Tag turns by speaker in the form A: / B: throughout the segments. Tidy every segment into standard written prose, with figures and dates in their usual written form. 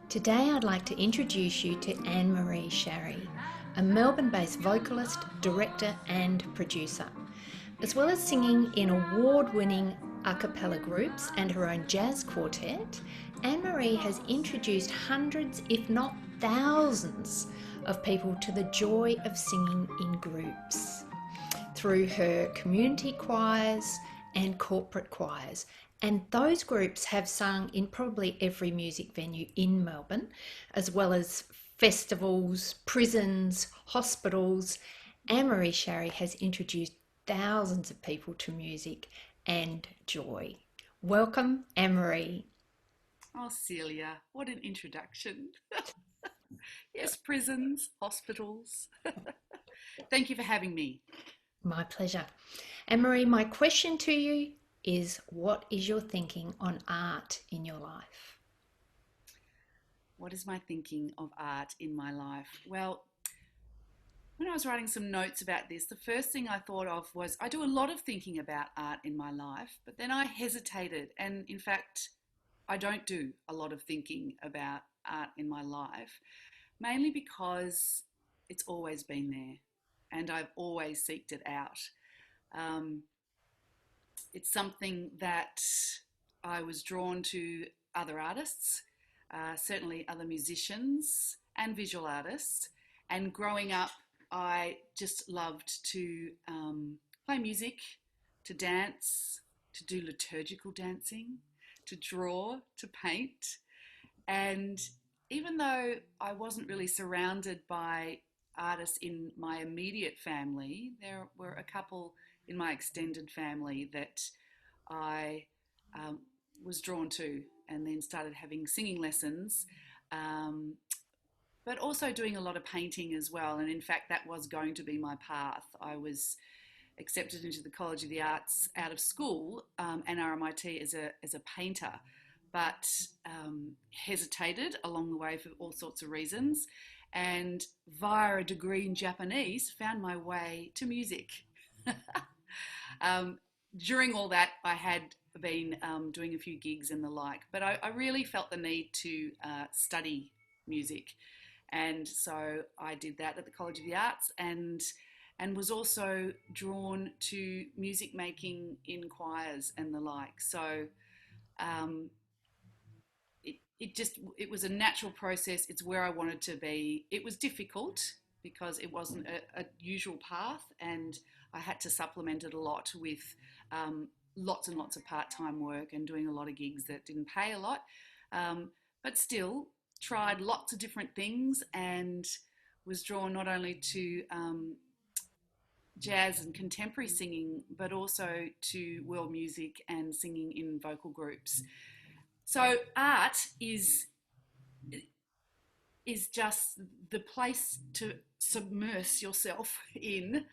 A: Today I'd like to introduce you to Annemarie Sharry, a Melbourne-based vocalist, director and producer. As well as singing in award-winning a cappella groups and her own jazz quartet, Annemarie has introduced hundreds, if not thousands, of people to the joy of singing in groups through her community choirs and corporate choirs. And those groups have sung in probably every music venue in Melbourne, as well as festivals, prisons, hospitals. Annemarie Sharry has introduced thousands of people to music and joy. Welcome, Annemarie.
B: Oh, Celia, what an introduction. Yes, prisons, hospitals. Thank you for having me.
A: My pleasure. Annemarie, my question to you is, what is your thinking on art in your life?
B: What is my thinking of art in my life? Well, when I was writing some notes about this, the first thing I thought of was I do a lot of thinking about art in my life, but then I hesitated. And in fact, I don't do a lot of thinking about art in my life, mainly because it's always been there and I've always seeked it out. Um, it's something that I was drawn to other artists, certainly other musicians and visual artists. And growing up, I just loved to play music, to dance, to do liturgical dancing, to draw, to paint. And even though I wasn't really surrounded by artists in my immediate family, there were a couple in my extended family that I um, was drawn to, and then started having singing lessons, um, but also doing a lot of painting as well. And in fact, that was going to be my path. I was accepted into the College of the Arts out of school and RMIT as a painter, but hesitated along the way for all sorts of reasons. And via a degree in Japanese, found my way to music. um, During all that, I had been doing a few gigs and the like, but I really felt the need to study music. And so I did that at the College of the Arts, and was also drawn to music making in choirs and the like. So um, it was a natural process. It's where I wanted to be. It was difficult because it wasn't a usual path, and I had to supplement it a lot with lots and lots of part-time work and doing a lot of gigs that didn't pay a lot, but still tried lots of different things and was drawn not only to jazz and contemporary singing, but also to world music and singing in vocal groups. So art is just the place to submerge yourself in,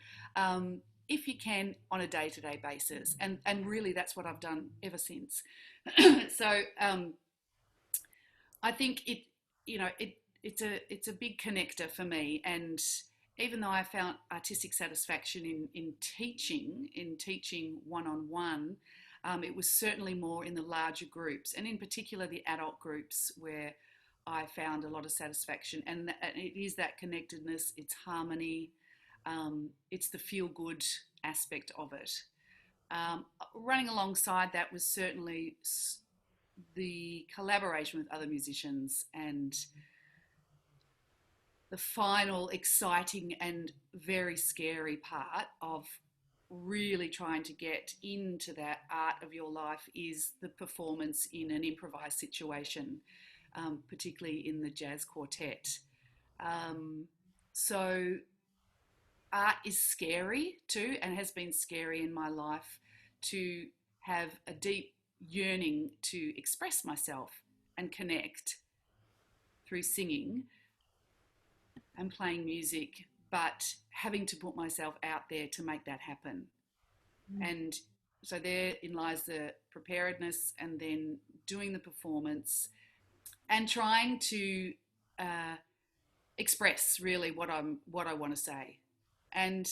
B: if you can, on a day-to-day basis, and really that's what I've done ever since. So I think it's a big connector for me. And even though I found artistic satisfaction in teaching one-on-one, it was certainly more in the larger groups, and in particular the adult groups, where I found a lot of satisfaction. And it is that connectedness, it's harmony, it's the feel-good aspect of it. Running alongside that was certainly the collaboration with other musicians, and the final exciting and very scary part of really trying to get into that art of your life is the performance in an improvised situation, particularly in the jazz quartet. So art is scary too, and has been scary in my life, to have a deep yearning to express myself and connect through singing and playing music, but having to put myself out there to make that happen. And so therein lies the preparedness, and then doing the performance and trying to express really what I want to say. And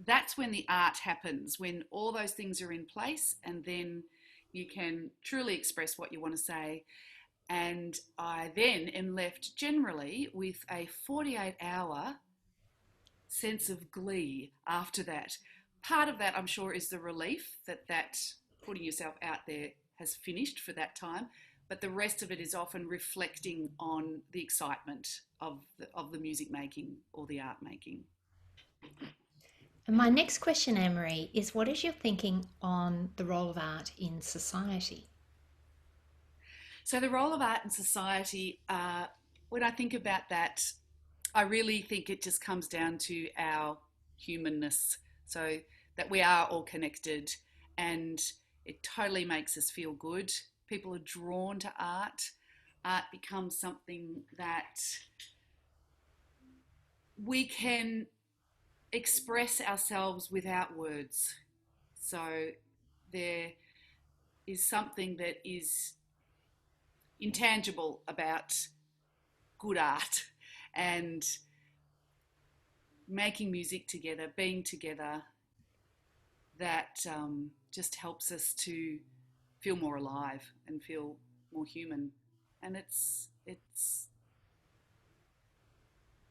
B: that's when the art happens, when all those things are in place, and then you can truly express what you want to say. And I then am left generally with a 48-hour sense of glee after that. Part of that, I'm sure, is the relief that putting yourself out there has finished for that time. But the rest of it is often reflecting on the excitement of the music making or the art making.
A: And my next question, Annemarie, is what is your thinking on the role of art in society?
B: So, the role of art in society, when I think about that, I really think it just comes down to our humanness. So, that we are all connected and it totally makes us feel good. People are drawn to art. Art becomes something that we can express ourselves without words. So, there is something that is intangible about good art and making music together, being together, that just helps us to feel more alive and feel more human. And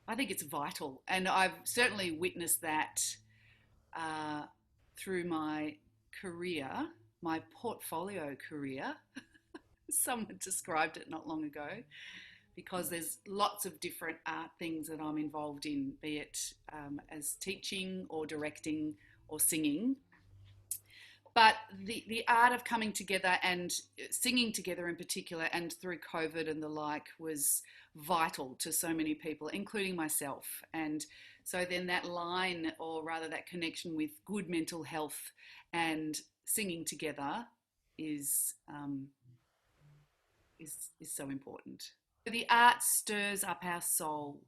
B: I think it's vital. And I've certainly witnessed that uh, through my career, my portfolio career. Someone described it not long ago, because there's lots of different art things that I'm involved in, be it as teaching or directing or singing. But the art of coming together and singing together in particular, and through COVID and the like, was vital to so many people, including myself. And so then that line, or rather that connection with good mental health and singing together is is so important. The art stirs up our soul,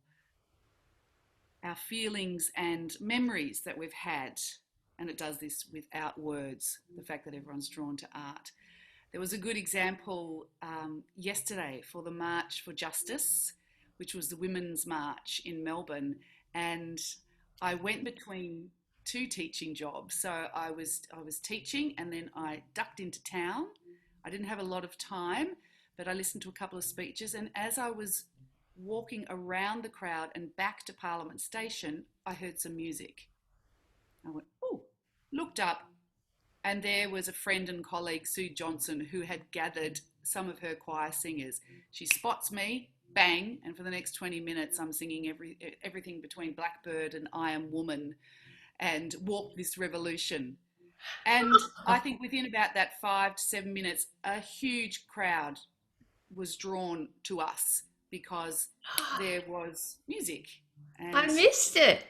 B: our feelings and memories that we've had, and it does this without words, the fact that everyone's drawn to art. There was a good example yesterday for the March for Justice, which was the Women's March in Melbourne, and I went between two teaching jobs. So I was teaching, and then I ducked into town. I didn't have a lot of time, but I listened to a couple of speeches, and as I was walking around the crowd and back to Parliament Station, I heard some music. I went, oh, looked up, and there was a friend and colleague, Sue Johnson, who had gathered some of her choir singers. She spots me, bang, and for the next 20 minutes I'm singing everything between Blackbird and I Am Woman and Walk This Revolution. And I think within about that 5 to 7 minutes, a huge crowd was drawn to us because there was music.
A: I
B: And
A: missed it.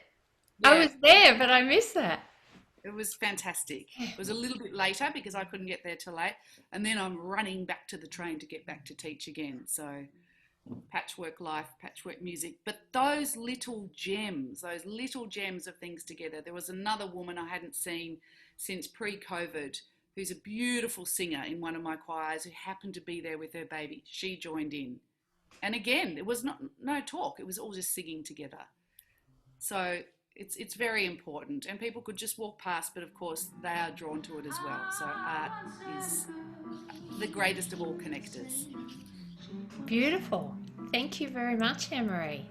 A: I
B: yeah,
A: was there, but I missed that.
B: it was fantastic. It was a little bit later because I couldn't get there till late. And then I'm running back to the train to get back to teach again. So patchwork life, patchwork music. But those little gems of things together. There was another woman I hadn't seen since pre-COVID who's a beautiful singer in one of my choirs who happened to be there with her baby. She joined in. And again, it was no talk. It was all just singing together. So it's very important, and people could just walk past, but of course they are drawn to it as well. So art is the greatest of all connectors.
A: Beautiful. Thank you very much, Annemarie.